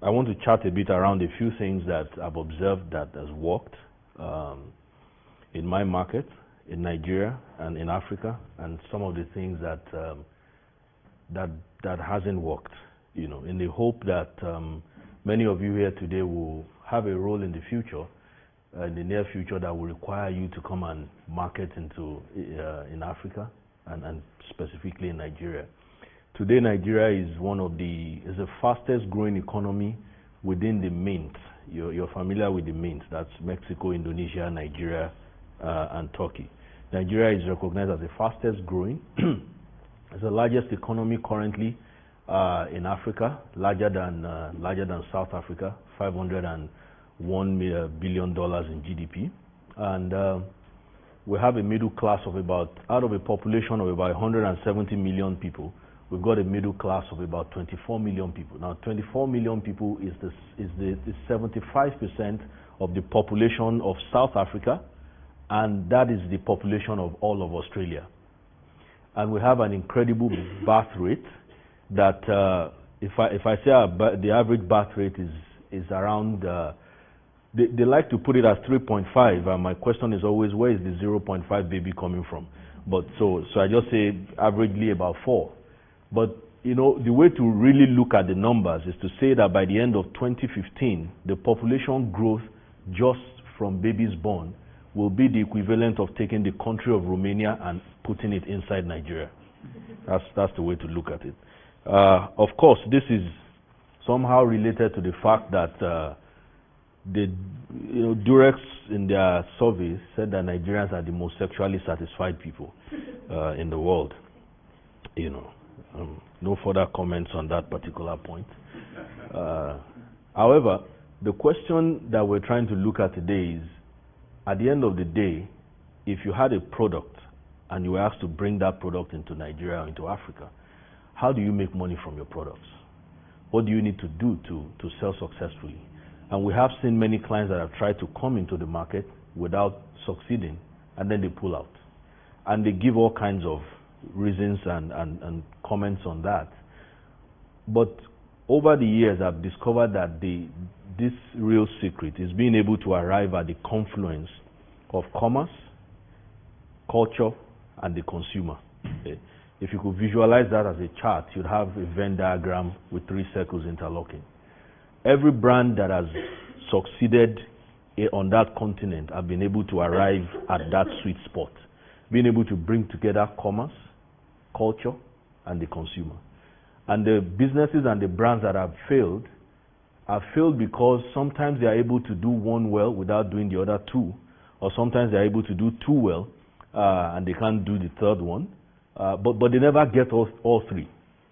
I want to chat a bit around a few things that I've observed that has worked in my market, in Nigeria and in Africa, and some of the things that that hasn't worked. You know, in the hope that many of you here today will have a role in the future, in the near future, that will require you to come and market into in Africa and specifically in Nigeria. Today, Nigeria is the fastest growing economy within the mint. You're familiar with the mint. That's Mexico, Indonesia, Nigeria, and Turkey. Nigeria is recognized as the fastest growing. It's the largest economy currently in Africa, larger than South Africa, $501 billion in GDP, and we have a middle class of out of a population of about 170 million people. We've got a middle class of about 24 million people. Now, 24 million people is 75% of the population of South Africa, and that is the population of all of Australia. And we have an incredible birth rate that, if I say the average birth rate is around, they like to put it as 3.5, and my question is always, where is the 0.5 baby coming from? But so I just say averagely about 4. But, you know, the way to really look at the numbers is to say that by the end of 2015, the population growth just from babies born will be the equivalent of taking the country of Romania and putting it inside Nigeria. That's the way to look at it. Of course, this is somehow related to the fact that Durex in their survey said that Nigerians are the most sexually satisfied people in the world. You know. No further comments on that particular point. However, the question that we're trying to look at today is, at the end of the day, if you had a product and you were asked to bring that product into Nigeria or into Africa, how do you make money from your products? What do you need to do to sell successfully? And we have seen many clients that have tried to come into the market without succeeding, and then they pull out. And they give all kinds of reasons and comments on that. But over the years, I've discovered that this real secret is being able to arrive at the confluence of commerce, culture, and the consumer. Okay. If you could visualize that as a chart, you'd have a Venn diagram with 3 circles interlocking. Every brand that has succeeded on that continent have been able to arrive at that sweet spot, being able to bring together commerce, culture, and the consumer. And the businesses and the brands that have failed because sometimes they are able to do one well without doing the other 2, or sometimes they are able to do 2 well and they can't do the 3rd one, but they never get all 3.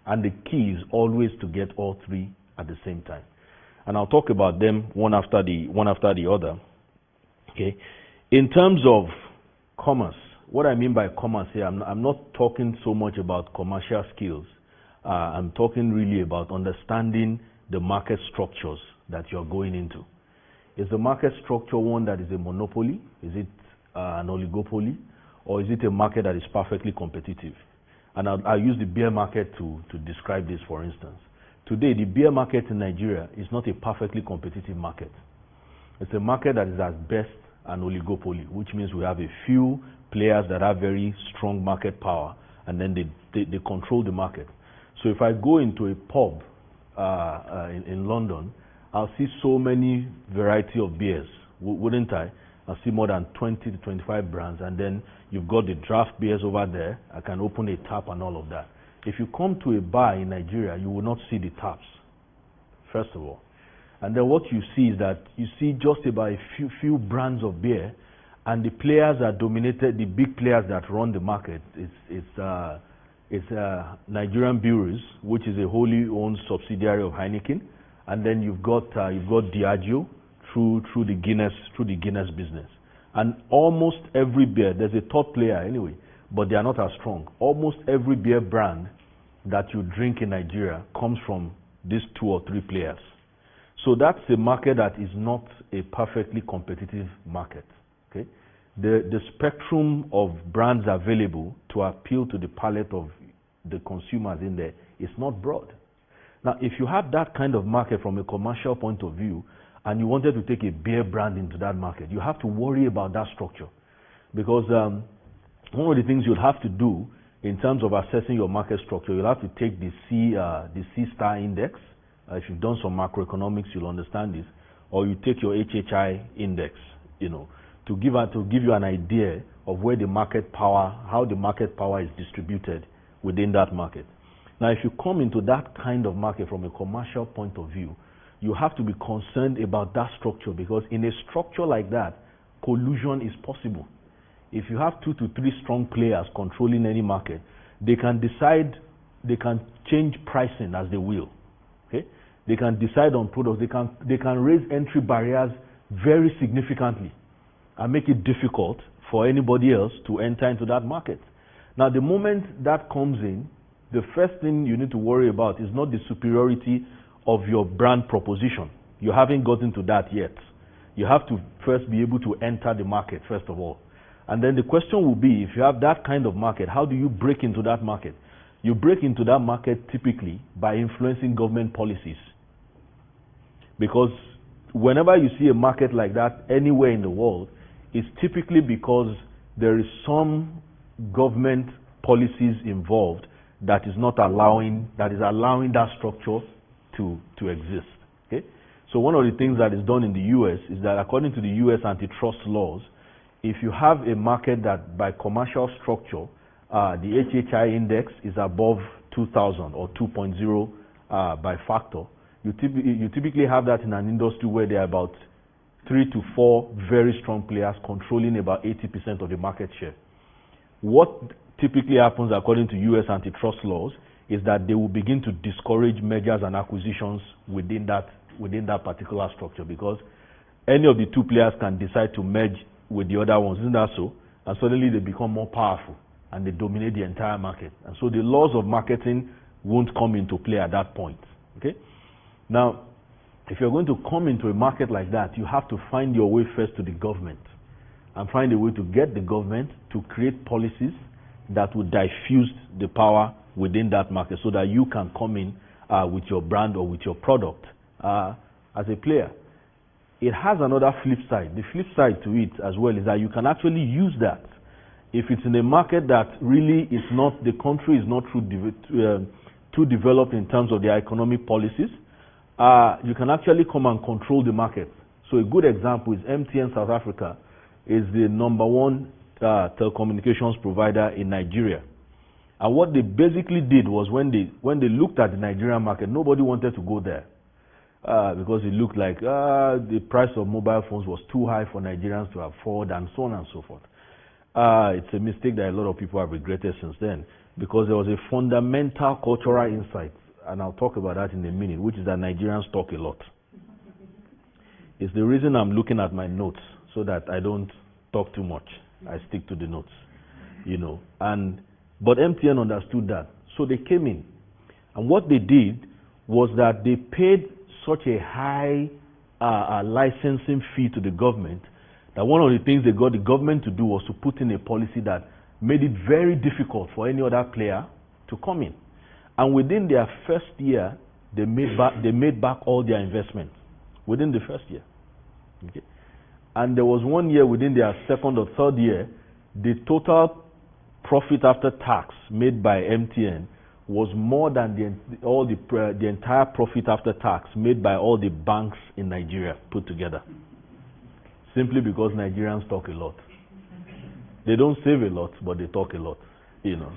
And the key is always to get all 3 at the same time. And I'll talk about them one after the other. Okay. In terms of commerce, what I mean by commerce here, I'm not talking so much about commercial skills. I'm talking really about understanding the market structures that you're going into. Is the market structure one that is a monopoly? Is it an oligopoly? Or is it a market that is perfectly competitive? And I'll use the beer market to describe this, for instance. Today, the beer market in Nigeria is not a perfectly competitive market. It's a market that is at best an oligopoly, which means we have a few players that have very strong market power, and then they control the market. So if I go into a pub in London, I'll see so many variety of beers, wouldn't I? I'll see more than 20 to 25 brands, and then you've got the draft beers over there. I can open a tap and all of that. If you come to a bar in Nigeria, you will not see the taps, first of all. And then what you see is that you see just about a few brands of beer, and the players that dominated, the big players that run the market, it's Nigerian Breweries, which is a wholly owned subsidiary of Heineken, and then you've got Diageo through the Guinness business. And almost every beer, there's a top player anyway, but they are not as strong. Almost every beer brand that you drink in Nigeria comes from these 2 or 3 players. So that's a market that is not a perfectly competitive market. Okay? The spectrum of brands available to appeal to the palate of the consumers in there is not broad. Now, if you have that kind of market from a commercial point of view, and you wanted to take a beer brand into that market, you have to worry about that structure. Because one of the things you'll have to do in terms of assessing your market structure, you'll have to take the C star index. If you've done some macroeconomics, you'll understand this. Or you take your HHI index, to give you an idea of where the market power, how the market power is distributed within that market. Now, if you come into that kind of market from a commercial point of view, you have to be concerned about that structure, because in a structure like that, collusion is possible. If you have 2 to 3 strong players controlling any market, they can decide, they can change pricing as they will. Okay? They can decide on products, they can raise entry barriers very significantly and make it difficult for anybody else to enter into that market. Now, the moment that comes in, the first thing you need to worry about is not the superiority of your brand proposition. You haven't gotten to that yet. You have to first be able to enter the market, first of all. And then the question will be, if you have that kind of market, how do you break into that market? You break into that market typically by influencing government policies. Because whenever you see a market like that anywhere in the world, it's typically because there is some government policies involved that is allowing that structure to exist. Okay? So one of the things that is done in the US is that according to the US antitrust laws, if you have a market that by commercial structure, the HHI index is above 2000 or 2.0 by factor, you typically have that in an industry where there are about 3 to 4 very strong players controlling about 80% of the market share. What typically happens according to US antitrust laws is that they will begin to discourage mergers and acquisitions within that particular structure, because any of the 2 players can decide to merge with the other ones, isn't that so? And suddenly they become more powerful and they dominate the entire market. And so the laws of marketing won't come into play at that point. Okay? Now, if you're going to come into a market like that, you have to find your way first to the government and find a way to get the government to create policies that would diffuse the power within that market so that you can come in with your brand or with your product as a player. It has another flip side. The flip side to it as well is that you can actually use that. If it's in a market that really is not, the country is not too developed in terms of their economic policies, you can actually come and control the market. So a good example is MTN South Africa is the #1 telecommunications provider in Nigeria. And what they basically did was when they looked at the Nigerian market, nobody wanted to go there. Because it looked like the price of mobile phones was too high for Nigerians to afford, and so on and so forth. It's a mistake that a lot of people have regretted since then, because there was a fundamental cultural insight, and I'll talk about that in a minute, which is that Nigerians talk a lot. It's the reason I'm looking at my notes, so that I don't talk too much. I stick to the notes, But MTN understood that, so they came in, and what they did was that they paid such a high licensing fee to the government that one of the things they got the government to do was to put in a policy that made it very difficult for any other player to come in. And within their first year, they made back all their investments within the first year. Okay? And there was one year within their second or third year, the total profit after tax made by MTN was more than the entire profit after tax made by all the banks in Nigeria put together. Simply because Nigerians talk a lot. They don't save a lot, but they talk a lot.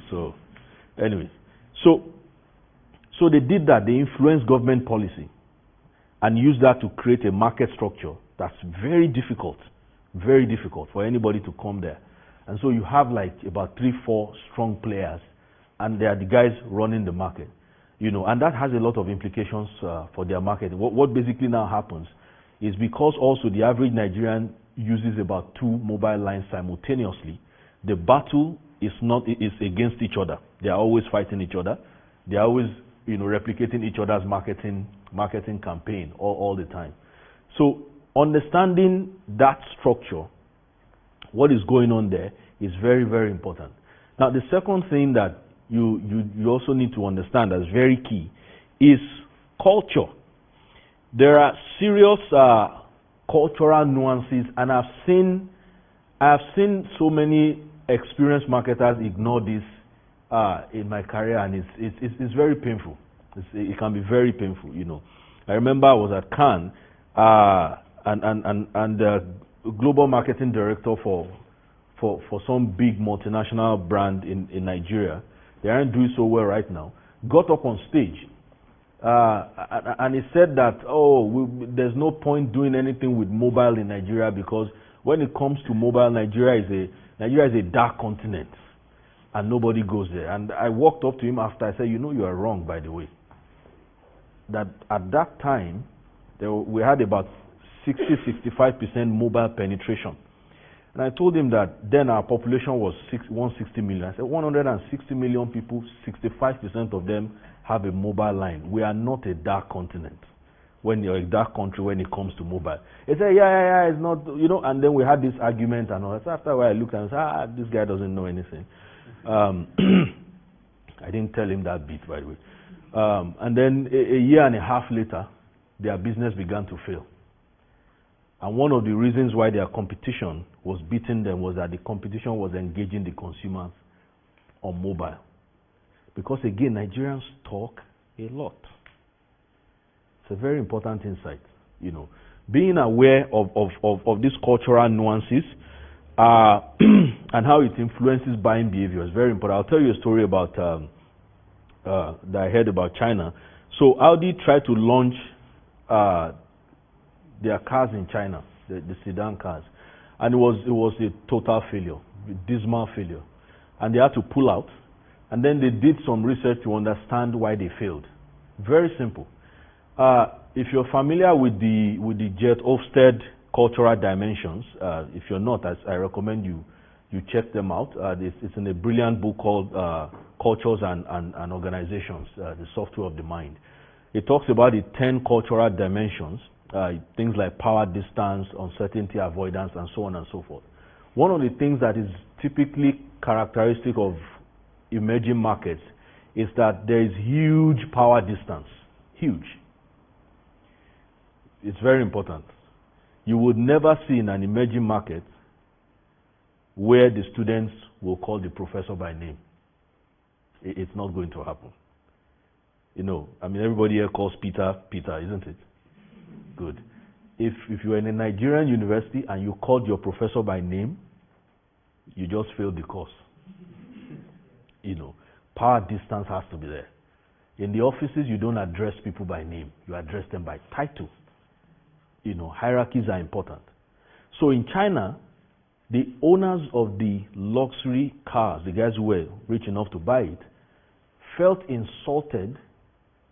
So anyways. So they did that. They influenced government policy and used that to create a market structure that's very difficult for anybody to come there. And so you have like about 3-4 strong players, and they are the guys running the market, and that has a lot of implications for their market. What basically now happens is, because also the average Nigerian uses about 2 mobile lines simultaneously, the battle is against each other. They are always fighting each other. They are always, replicating each other's marketing campaign all the time. So understanding that structure, what is going on there, is very, very important. Now, the second thing that you also need to understand as very key is culture. There are serious cultural nuances, and I've seen so many experienced marketers ignore this in my career, and it's very painful. It can be very painful, you know. I remember I was at Cannes, and the global marketing director for some big multinational brand in Nigeria, they aren't doing so well right now, got up on stage and he said that, there's no point doing anything with mobile in Nigeria, because when it comes to mobile, Nigeria is a dark continent and nobody goes there. And I walked up to him after. I said, you know, you are wrong, by the way. That at that time, we had about 60-65% mobile penetration. And I told him that then our population was 160 million. I said 160 million people, 65% of them have a mobile line. We are not a dark continent. When you're a dark country, when it comes to mobile. He said, yeah, it's not, you know, and then we had this argument and all that. So after a while I looked and said, this guy doesn't know anything. I didn't tell him that bit, by the way. And then a year and a half later, their business began to fail. And one of the reasons why their competition was beating them was that the competition was engaging the consumers on mobile. Because again, Nigerians talk a lot. It's a very important insight, you know. Being aware of these cultural nuances and how it influences buying behavior is very important. I'll tell you a story about that I heard about China. So Audi tried to launch their cars in China, the sedan cars, and it was a total failure, a dismal failure, and they had to pull out. And then they did some research to understand why they failed. Very simple. If you're familiar with the Jet Ofsted cultural dimensions, if you're not, I recommend you check them out. It's in a brilliant book called Cultures and Organizations, the Software of the Mind. It talks about the 10 cultural dimensions, things like power, distance, uncertainty, avoidance, and so on and so forth. One of the things that is typically characteristic of emerging markets is that there is huge power distance. Huge. It's very important. You would never see in an emerging market where the students will call the professor by name. It's not going to happen. You know, I mean, everybody here calls Peter, isn't it? Good. If you're in a Nigerian university and you called your professor by name, you just failed the course. You know, power distance has to be there. In the offices, you don't address people by name. You address them by title. You know, hierarchies are important. So in China, the owners of the luxury cars, the guys who were rich enough to buy it, felt insulted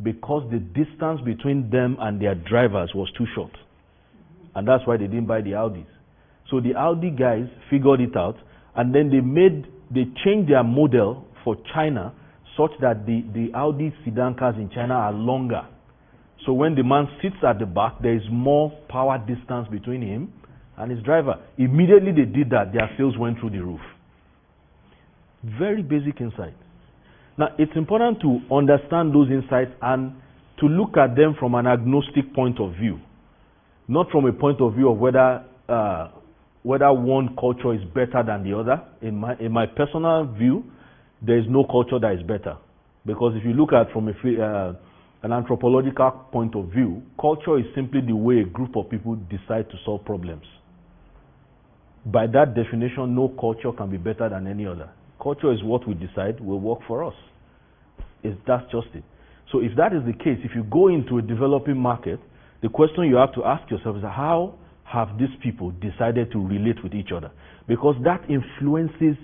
because the distance between them and their drivers was too short. And that's why they didn't buy the Audis. So the Audi guys figured it out, and then they changed their model for China such that the Audi sedan cars in China are longer. So when the man sits at the back, there is more power distance between him and his driver. Immediately they did that, their sales went through the roof. Very basic insight. Now, it's important to understand those insights and to look at them from an agnostic point of view, not from a point of view of whether one culture is better than the other. In my personal view, there is no culture that is better, because if you look at from an anthropological point of view, culture is simply the way a group of people decide to solve problems. By that definition, no culture can be better than any other. Culture is what we decide will work for us. That's just it. So if that is the case, if you go into a developing market, the question you have to ask yourself is, how have these people decided to relate with each other? Because that influences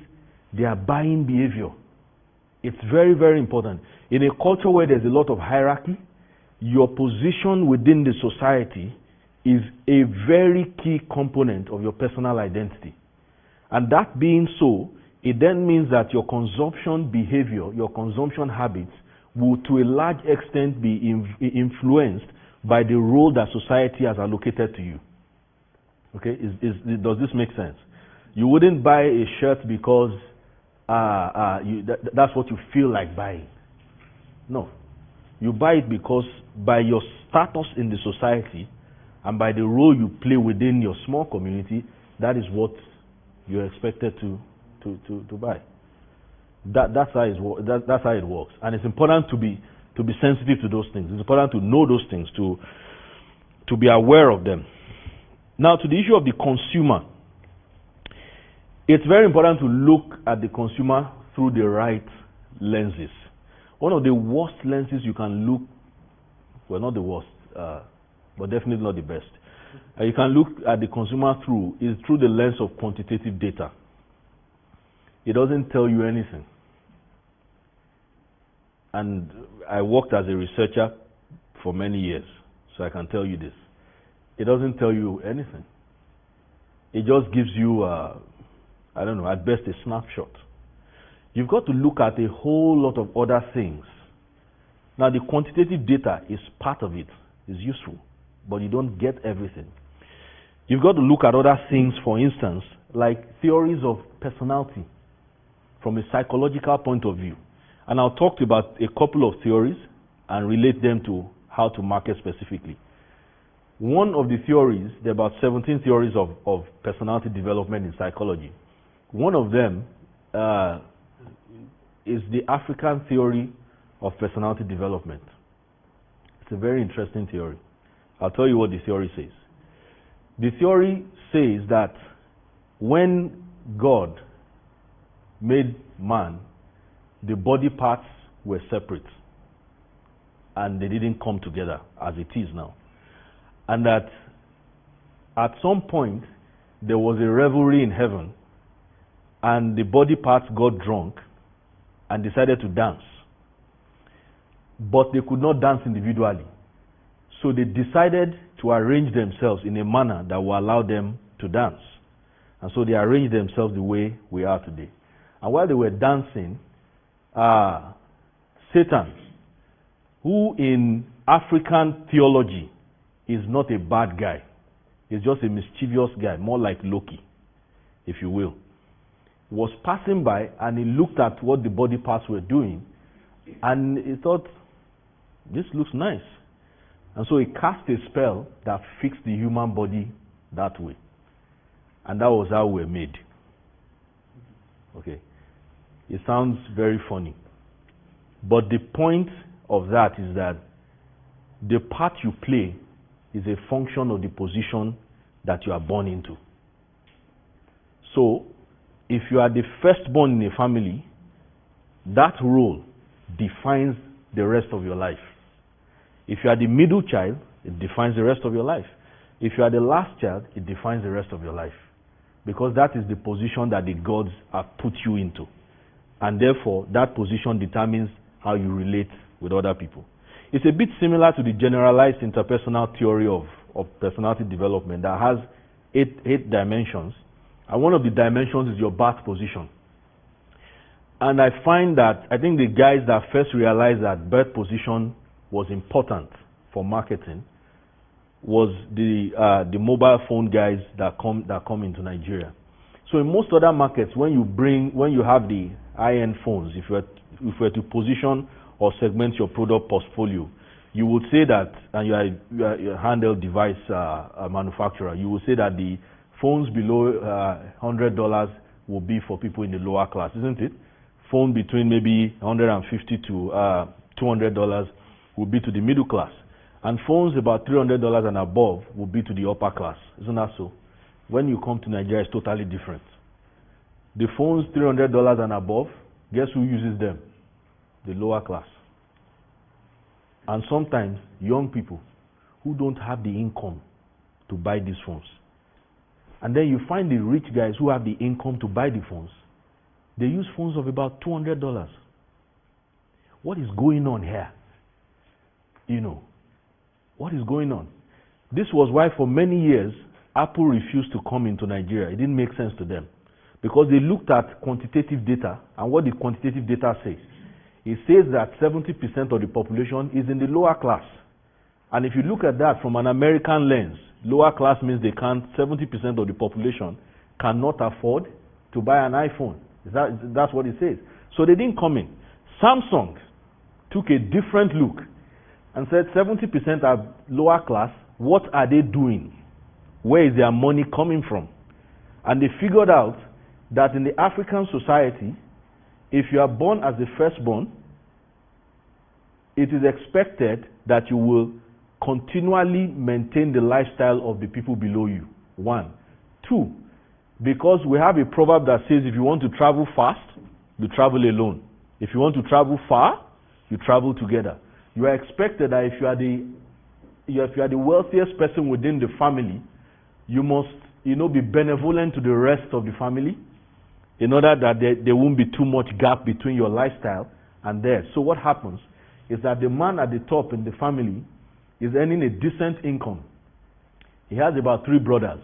their buying behavior. It's very, very important. In a culture where there's a lot of hierarchy, your position within the society is a very key component of your personal identity. And that being so, it then means that your consumption behavior, your consumption habits, will to a large extent be influenced by the role that society has allocated to you. Okay, does this make sense? You wouldn't buy a shirt because that's what you feel like buying. No. You buy it because by your status in the society and by the role you play within your small community, that is what you're expected to buy. That's how it works. And it's important to be sensitive to those things. It's important to know those things, to be aware of them. Now, to the issue of the consumer, it's very important to look at the consumer through the right lenses. One of the worst lenses you can look, well, not the worst, but definitely not the best. You can look at the consumer through is through the lens of quantitative data. It doesn't tell you anything. And I worked as a researcher for many years, so I can tell you this. It doesn't tell you anything. It just gives you, I don't know, at best a snapshot. You've got to look at a whole lot of other things. Now, the quantitative data is part of it, is useful, but you don't get everything. You've got to look at other things, for instance, like theories of personality from a psychological point of view. And I'll talk to you about a couple of theories and relate them to how to market specifically. One of the theories, there are about 17 theories of personality development in psychology. One of them is the African theory of personality development. It's a very interesting theory. I'll tell you what the theory says. The theory says that when God made man, the body parts were separate and they didn't come together as it is now. And that at some point there was a revelry in heaven and the body parts got drunk and decided to dance. But they could not dance individually. So they decided to arrange themselves in a manner that will allow them to dance. And so they arranged themselves the way we are today. And while they were dancing, Satan, who in African theology is not a bad guy, he's just a mischievous guy, more like Loki, if you will, was passing by and he looked at what the body parts were doing and he thought, this looks nice. And so he cast a spell that fixed the human body that way. And that was how we were made. Okay. It sounds very funny. But the point of that is that the part you play is a function of the position that you are born into. So, if you are the firstborn in a family, that role defines the rest of your life. If you are the middle child, it defines the rest of your life. If you are the last child, it defines the rest of your life. Because that is the position that the gods have put you into. And therefore, that position determines how you relate with other people. It's a bit similar to the generalized interpersonal theory of personality development that has eight dimensions. And one of the dimensions is your birth position. And I find that, I think the guys that first realized that birth position was important for marketing was the mobile phone guys that come into Nigeria. So in most other markets, when you have the high-end phones, if you were to position or segment your product portfolio, you would say that, and you are a handheld device manufacturer, you would say that the phones below $100 will be for people in the lower class, isn't it? Phone between maybe $150 to $200 will be to the middle class. And phones about $300 and above will be to the upper class. Isn't that so? When you come to Nigeria, it's totally different. The phones $300 and above, guess who uses them? The lower class. And sometimes young people who don't have the income to buy these phones. And then you find the rich guys who have the income to buy the phones. They use phones of about $200. What is going on here? You know, what is going on? This was why for many years Apple refused to come into Nigeria. It didn't make sense to them because they looked at quantitative data, and what the quantitative data says. It says that 70% of the population is in the lower class. And if you look at that from an American lens, lower class means 70% of the population cannot afford to buy an iPhone. That's what it says. So they didn't come in. Samsung took a different look. and said 70% are lower class. What are they doing? Where is their money coming from? And they figured out that in the African society, if you are born as the firstborn, it is expected that you will continually maintain the lifestyle of the people below you. 1. 2, because we have a proverb that says if you want to travel fast, you travel alone. If you want to travel far, you travel together. You are expected that if you are the wealthiest person within the family, you must, be benevolent to the rest of the family in order that there won't be too much gap between your lifestyle and theirs. So what happens is that the man at the top in the family is earning a decent income. He has about 3 brothers.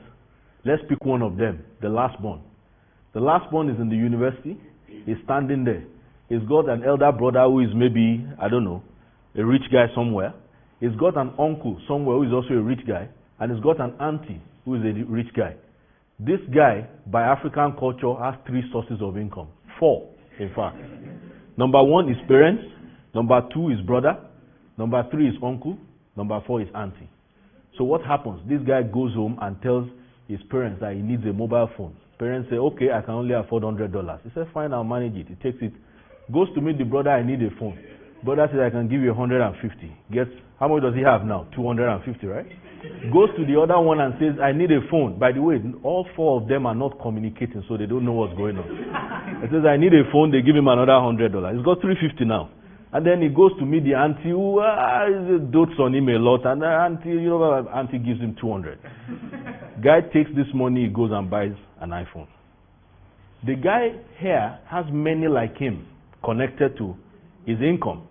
Let's pick one of them, the last born. The last born is in the university. He's standing there. He's got an elder brother who is maybe, I don't know, a rich guy somewhere. He's got an uncle somewhere who is also a rich guy. And he's got an auntie who is a rich guy. This guy, by African culture, has 3 sources of income. 4, in fact. Number 1 is parents. Number 2 is brother. Number 3 is uncle. Number 4 is auntie. So what happens? This guy goes home and tells his parents that he needs a mobile phone. Parents say, okay, I can only afford $100. He says, fine, I'll manage it. He takes it, goes to meet the brother, I need a phone. Brother says, I can give you 150. Gets, how much does he have now? 250, right? Goes to the other one and says, I need a phone. By the way, all 4 of them are not communicating, so they don't know what's going on. He says, I need a phone. They give him another $100. He's got 350 now. And then he goes to meet the auntie who dotes on him a lot, and the auntie gives him 200. Guy takes this money, he goes and buys an iPhone. The guy here has many like him connected to his income,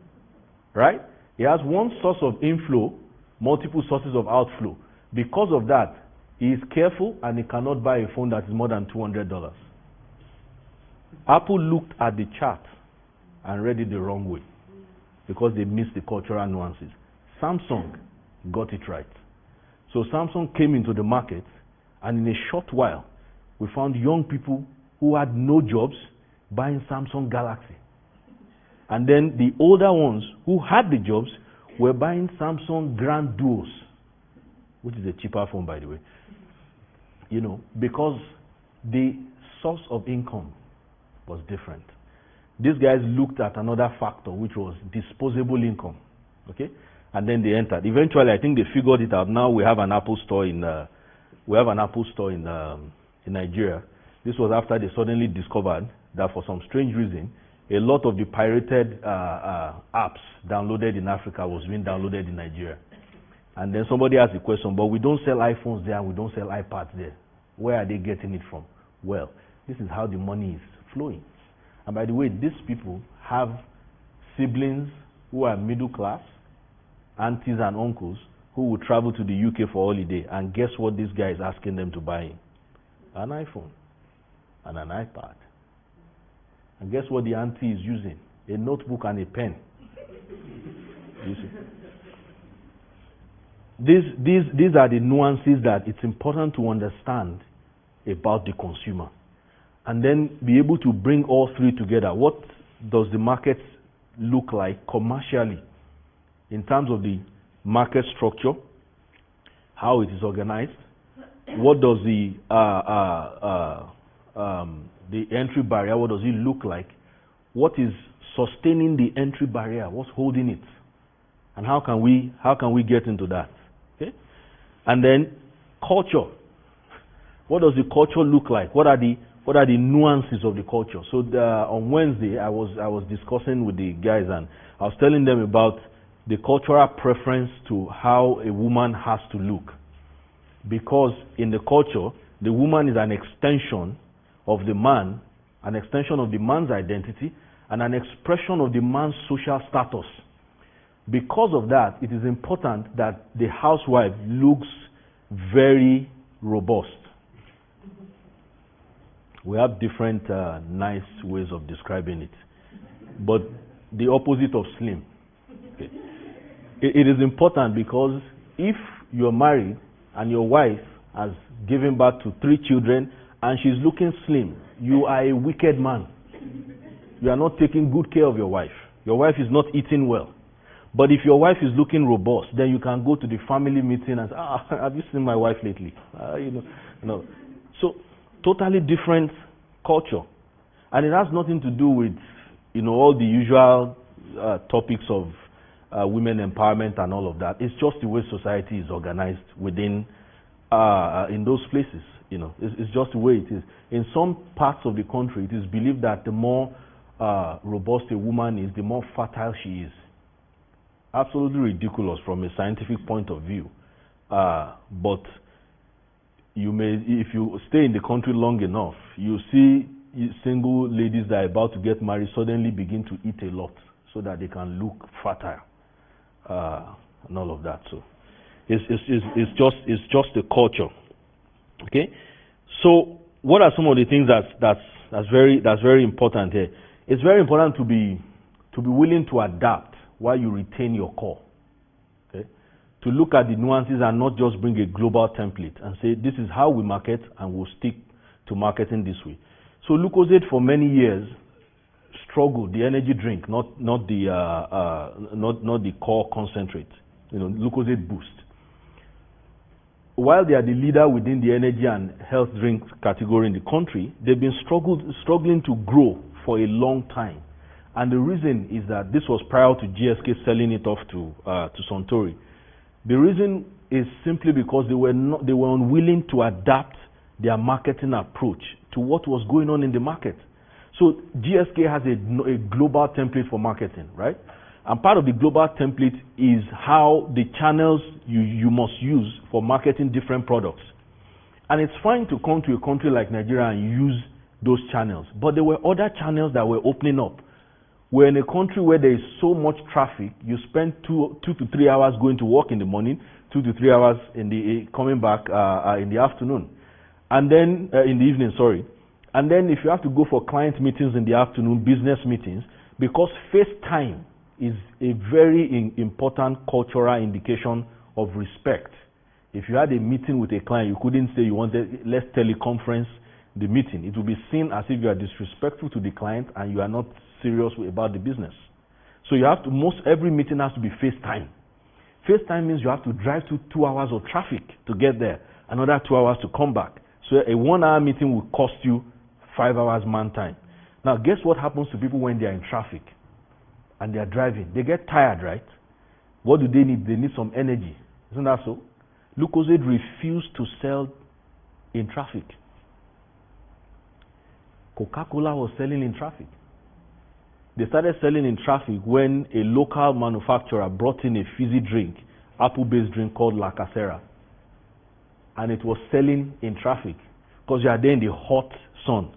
right? He has one source of inflow, multiple sources of outflow. Because of that, he is careful and he cannot buy a phone that is more than $200. Apple looked at the chart and read it the wrong way because they missed the cultural nuances. Samsung got it right. So Samsung came into the market, and in a short while, we found young people who had no jobs buying Samsung Galaxy. And then the older ones who had the jobs were buying Samsung Grand Duos, which is a cheaper phone, by the way. Because the source of income was different. These guys looked at another factor, which was disposable income. Okay? And then they entered. Eventually, I think they figured it out. Now we have an Apple store in Nigeria. This was after they suddenly discovered that for some strange reason, a lot of the pirated apps downloaded in Africa was being downloaded in Nigeria. And then somebody asked the question, but we don't sell iPhones there and we don't sell iPads there. Where are they getting it from? Well, this is how the money is flowing. And by the way, these people have siblings who are middle class, aunties and uncles, who will travel to the UK for holiday. And guess what this guy is asking them to buy? An iPhone and an iPad. And guess what the auntie is using? A notebook and a pen. You see? These are the nuances that it's important to understand about the consumer. And then be able to bring all 3 together. What does the market look like commercially in terms of the market structure, how it is organized? What does the entry barrier, what does it look like? What is sustaining the entry barrier? What's holding it? And how can we get into that? Okay? And then culture. What does the culture look like? What are the nuances of the culture? So on Wednesday, I was discussing with the guys, and I was telling them about the cultural preference to how a woman has to look. Because in the culture, the woman is an extension of the man, an extension of the man's identity, and an expression of the man's social status. Because of that, it is important that the housewife looks very robust. We have different nice ways of describing it. But the opposite of slim. Okay. It is important because if you're married and your wife has given birth to 3 children and she's looking slim, you are a wicked man. You are not taking good care of your wife. Your wife is not eating well. But if your wife is looking robust, then you can go to the family meeting and say, have you seen my wife lately? No. So, totally different culture. And it has nothing to do with, all the usual topics of women empowerment and all of that. It's just the way society is organized within, in those places. It's just the way it is. In some parts of the country, it is believed that the more robust a woman is, the more fertile she is. Absolutely ridiculous from a scientific point of view. But you may, if you stay in the country long enough, you see single ladies that are about to get married suddenly begin to eat a lot so that they can look fertile, and all of that. So it's just a culture. Okay. So what are some of the things that's very important here? It's very important to be willing to adapt while you retain your core. Okay? To look at the nuances and not just bring a global template and say this is how we market and we'll stick to marketing this way. So Lucozade for many years struggled, the energy drink, not the core concentrate. Lucozade Boost. While they are the leader within the energy and health drink category in the country, they've been struggling to grow for a long time. And the reason is that this was prior to GSK selling it off to Suntory. The reason is simply because they were unwilling to adapt their marketing approach to what was going on in the market. So GSK has a global template for marketing, right? And part of the global template is how the channels you must use for marketing different products. And it's fine to come to a country like Nigeria and use those channels. But there were other channels that were opening up. We're in a country where there is so much traffic, you spend 2 to 3 hours going to work in the morning, 2 to 3 hours coming back in the afternoon. And then, in the evening, sorry. And then if you have to go for client meetings in the afternoon, business meetings, because FaceTime is a very important cultural indication of respect. If you had a meeting with a client, you couldn't say you wanted, let's teleconference the meeting. It will be seen as if you are disrespectful to the client and you are not serious about the business. So you have to, every meeting has to be FaceTime. FaceTime means you have to drive to 2 hours of traffic to get there, another 2 hours to come back. So a 1 hour meeting will cost you 5 hours man time. Now guess what happens to people when they are in traffic and they are driving? They get tired, right? What do they need? They need some energy. Isn't that so? Lucozade refused to sell in traffic. Coca-Cola was selling in traffic. They started selling in traffic when a local manufacturer brought in a fizzy drink, apple-based drink called La Casera. And it was selling in traffic because you are there in the hot sun.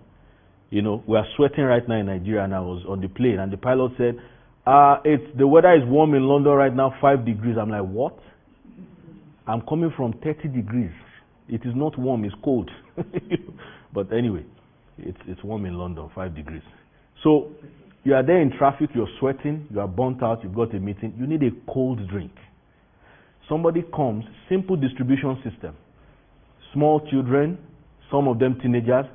We are sweating right now in Nigeria, and I was on the plane and the pilot said, the weather is warm in London right now, 5 degrees. I'm like, what? I'm coming from 30 degrees. It is not warm, it's cold. But anyway, it's warm in London, 5 degrees. So you are there in traffic, you're sweating, you are burnt out, you've got a meeting, you need a cold drink. Somebody comes, simple distribution system. Small children, some of them teenagers,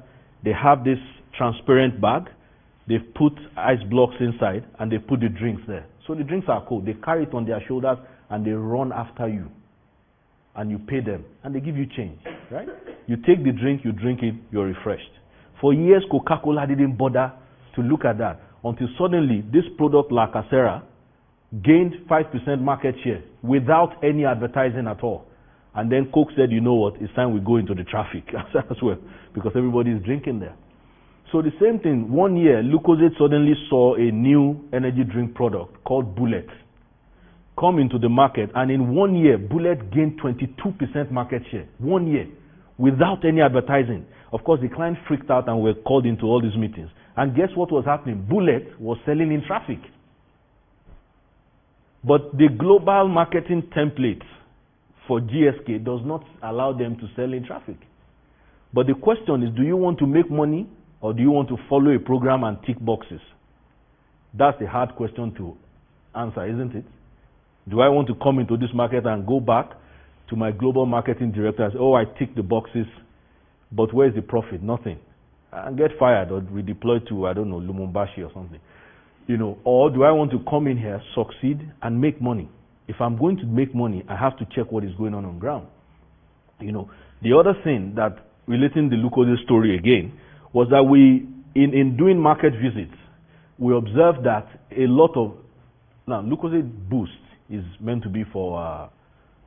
they have this transparent bag, they've put ice blocks inside, and they put the drinks there. So the drinks are cold. They carry it on their shoulders, and they run after you. And you pay them, and they give you change, right? You take the drink, you drink it, you're refreshed. For years, Coca-Cola didn't bother to look at that, until suddenly, this product, La Casera, gained 5% market share without any advertising at all. And then Coke said, you know what, it's time we go into the traffic as well, because everybody is drinking there. So the same thing, 1 year, Lucozade suddenly saw a new energy drink product called Bullet come into the market, and in 1 year, Bullet gained 22% market share. 1 year, without any advertising. Of course, the client freaked out and were called into all these meetings. And guess what was happening? Bullet was selling in traffic. But the global marketing template for GSK does not allow them to sell in traffic. But the question is, do you want to make money or do you want to follow a program and tick boxes? That's a hard question to answer, isn't it? Do I want to come into this market and go back to my global marketing director and say, oh, I tick the boxes, but where's the profit? Nothing. And get fired or redeployed to, I don't know, Lumumbashi or something. or do I want to come in here, succeed, and make money? If I'm going to make money, I have to check what is going on ground. The other thing that, relating the Lucozade story again, was that in doing market visits, we observed that a lot of, now Lucozade Boost is meant to be for,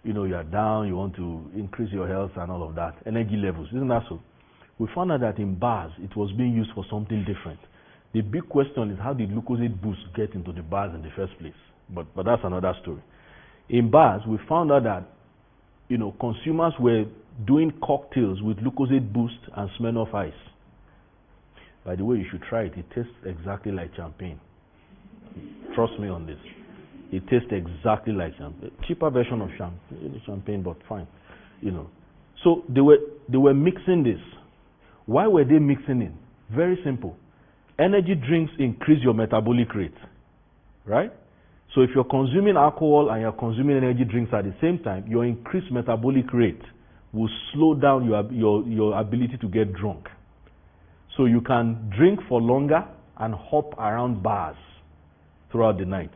you are down, you want to increase your health and all of that, energy levels, isn't that so? We found out that in bars, it was being used for something different. The big question is, how did Lucozade Boost get into the bars in the first place? But that's another story. In bars, we found out that, consumers were doing cocktails with Lucozade Boost and Smirnoff Ice. By the way, you should try it. It tastes exactly like champagne. Trust me on this. It tastes exactly like champagne. Cheaper version of champagne, but fine. So they were mixing this. Why were they mixing it? Very simple. Energy drinks increase your metabolic rate, right? So if you're consuming alcohol and you're consuming energy drinks at the same time, your increased metabolic rate will slow down your ability to get drunk. So you can drink for longer and hop around bars throughout the night.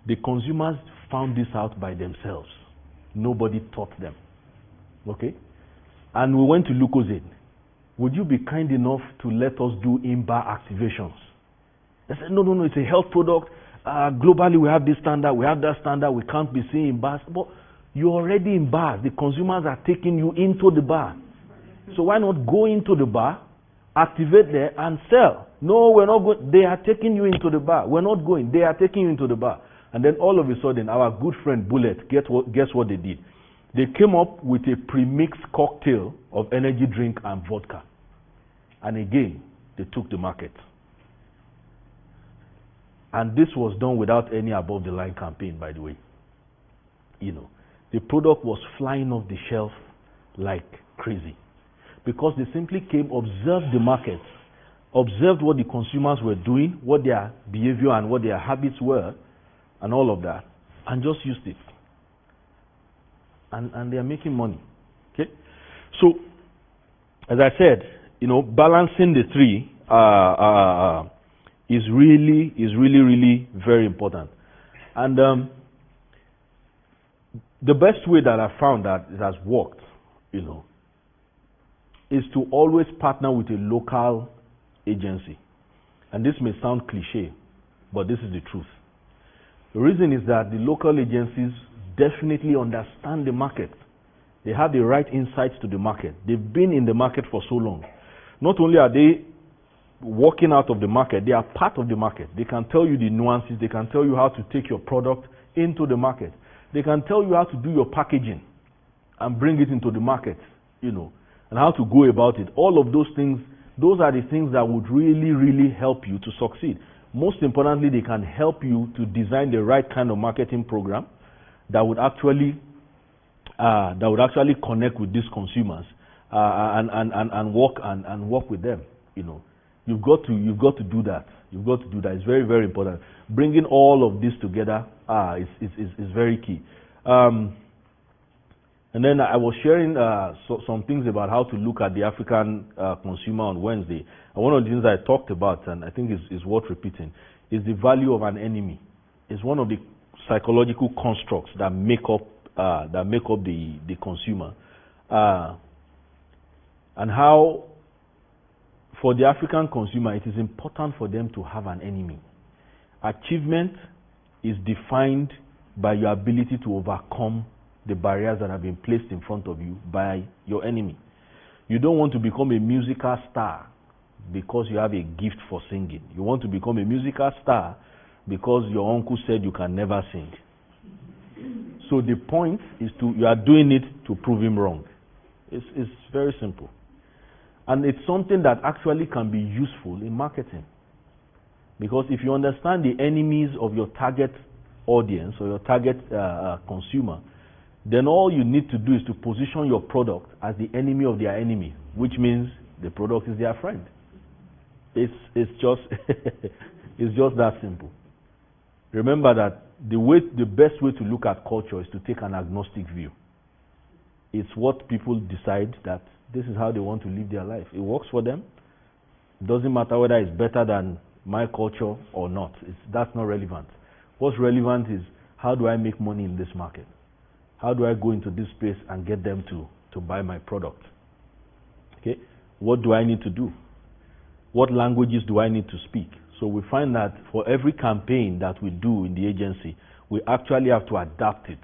The consumers found this out by themselves. Nobody taught them. Okay? And we went to Lucozade. Would you be kind enough to let us do in-bar activations? They said, no, it's a health product. Globally, we have this standard, we have that standard, we can't be seen in bars. But you're already in bars. The consumers are taking you into the bar. So why not go into the bar, activate there, and sell? No, we're not going. They are taking you into the bar. We're not going. They are taking you into the bar. And then all of a sudden, our good friend Bullet, guess what they did? They came up with a pre-mixed cocktail of energy drink and vodka. And again, they took the market. And this was done without any above-the-line campaign, by the way. The product was flying off the shelf like crazy. Because they simply came, observed the market, observed what the consumers were doing, what their behavior and what their habits were, and all of that, and just used it. And they are making money. Okay? So, as I said, balancing the three is really very important. And the best way that I found that it has worked, is to always partner with a local agency. And this may sound cliche, but this is the truth. The reason is that the local agencies definitely understand the market. They have the right insights to the market. They've been in the market for so long. Not only are they working out of the market, they are part of the market. They can tell you the nuances. They can tell you how to take your product into the market. They can tell you how to do your packaging and bring it into the market, and how to go about it. All of those things, those are the things that would really help you to succeed. Most importantly, they can help you to design the right kind of marketing program that would actually connect with these consumers and work with them. You've got to do that. You've got to do that. It's very important. Bringing all of this together is very key. And then I was sharing some things about how to look at the African consumer on Wednesday. And one of the things I talked about, and I think is worth repeating, is the value of an enemy. It's one of the psychological constructs that make up the consumer, and how for the African consumer it is important for them to have an enemy. Achievement is defined by your ability to overcome the barriers that have been placed in front of you by your enemy. You don't want to become a musical star because you have a gift for singing. You want to become a musical star because your uncle said you can never sing. So the point is you are doing it to prove him wrong. It's very simple. And it's something that actually can be useful in marketing. Because if you understand the enemies of your target audience or your target consumer, then all you need to do is to position your product as the enemy of their enemy, which means the product is their friend. It's just it's just that simple. Remember that the best way to look at culture is to take an agnostic view. It's what people decide that this is how they want to live their life. It works for them. It doesn't matter whether it's better than my culture or not. That's not relevant. What's relevant is, how do I make money in this market? How do I go into this space and get them to buy my product? Okay? What do I need to do? What languages do I need to speak? So we find that for every campaign that we do in the agency, we actually have to adapt it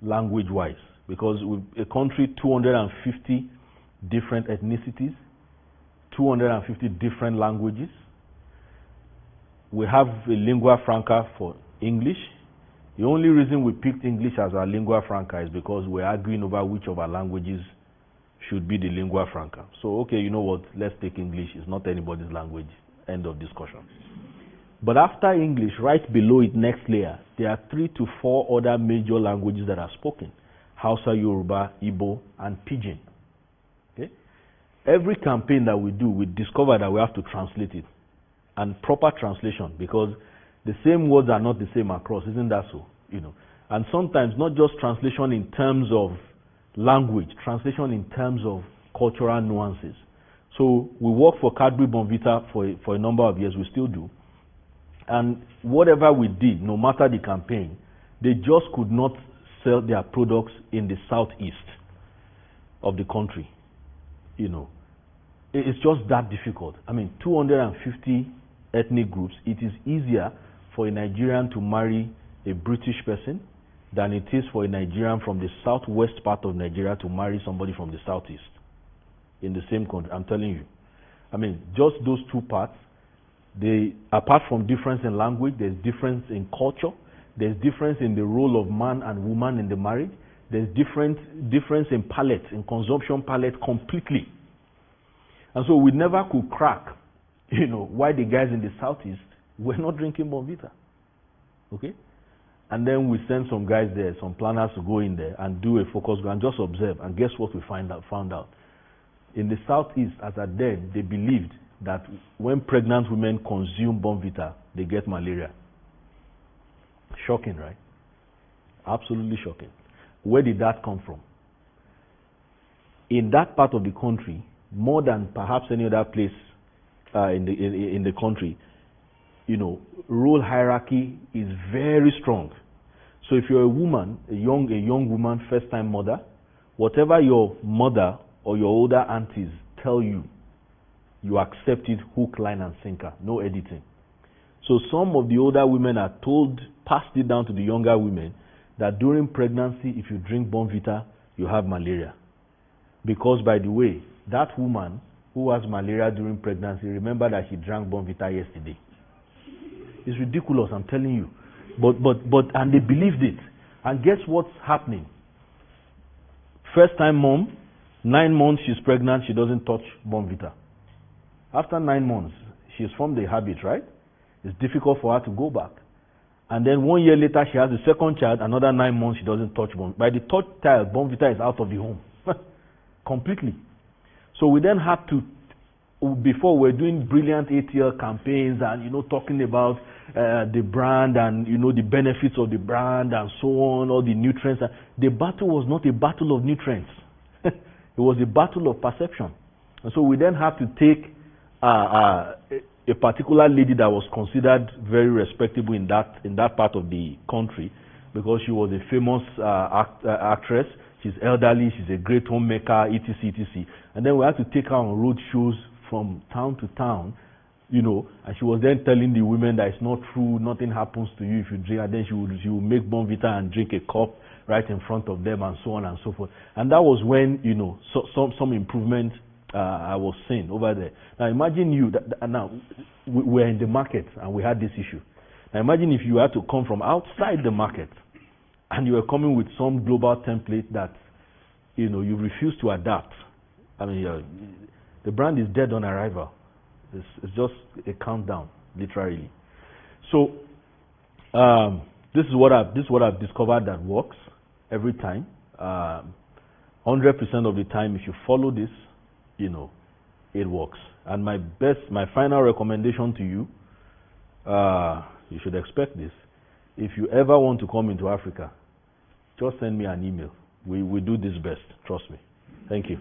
language-wise, because with a country, 250 different ethnicities, 250 different languages. We have a lingua franca for English. The only reason we picked English as our lingua franca is because we're arguing over which of our languages should be the lingua franca. So, okay, you know what, let's take English. It's not anybody's language. End of discussion. But after English, right below it, next layer, there are 3 to 4 other major languages that are spoken. Hausa, Yoruba, Igbo, and Pidgin. Okay? Every campaign that we do, we discover that we have to translate it. And proper translation, because the same words are not the same across. Isn't that so? You know. And sometimes not just translation in terms of language, translation in terms of cultural nuances. So we worked for Cadbury Bonvita for a number of years. We still do. And whatever we did, no matter the campaign, they just could not sell their products in the southeast of the country. You know, it's just that difficult. I mean, 250 ethnic groups. It is easier for a Nigerian to marry a British person than it is for a Nigerian from the southwest part of Nigeria to marry somebody from the southeast in the same country. I'm telling you. I mean, just those two parts, apart from difference in language, there's difference in culture, there's difference in the role of man and woman in the marriage, there's difference in palate, in consumption palate completely. And so we never could crack, you know, why the guys in the southeast were not drinking Bonvita. Okay? And then we sent some guys there, some planners to go in there and do a focus group and just observe. And guess what we found out? In the southeast, as at then, they believed that when pregnant women consume Bonvita, they get malaria. Shocking, right? Absolutely shocking. Where did that come from? In that part of the country, more than perhaps any other place in the country, you know, role hierarchy is very strong. So if you're a woman, a young woman, first-time mother, whatever your mother or your older aunties tell you, you accept it hook, line, and sinker. No editing. So some of the older women are told, passed it down to the younger women, that during pregnancy, if you drink Bonvita, you have malaria. Because, by the way, that woman who has malaria during pregnancy, remember that she drank Bonvita yesterday. It's ridiculous, I'm telling you. And they believed it. And guess what's happening? First time mom, 9 months she's pregnant, she doesn't touch Bonvita. After 9 months, she's formed a habit, right? It's difficult for her to go back. And then 1 year later, she has the second child, another 9 months, she doesn't touch Bonvita. By the third child, Bonvita is out of the home. Completely. So we then had to, before we're doing brilliant ATL campaigns and, you know, talking about the brand and, you know, the benefits of the brand and so on, all the nutrients. The battle was not a battle of nutrients. It was a battle of perception. And so we then had to take a particular lady that was considered very respectable in that part of the country, because she was a famous actress. She's elderly, she's a great homemaker, etc., etc. And then we had to take her on road shows from town to town, you know, and she was then telling the women that it's not true, nothing happens to you if you drink, and then she would make Bonvita and drink a cup right in front of them and so on and so forth. And that was when, you know, some improvement I was seeing over there. Now imagine now we're in the market and we had this issue. Now imagine if you had to come from outside the market and you were coming with some global template that, you know, you refuse to adapt. I mean, the brand is dead on arrival. It's just a countdown, literally. So this is what I've discovered that works every time. 100% of the time, if you follow this, you know, it works. And my final recommendation to you, you should expect this. If you ever want to come into Africa, just send me an email. We do this best. Trust me. Thank you.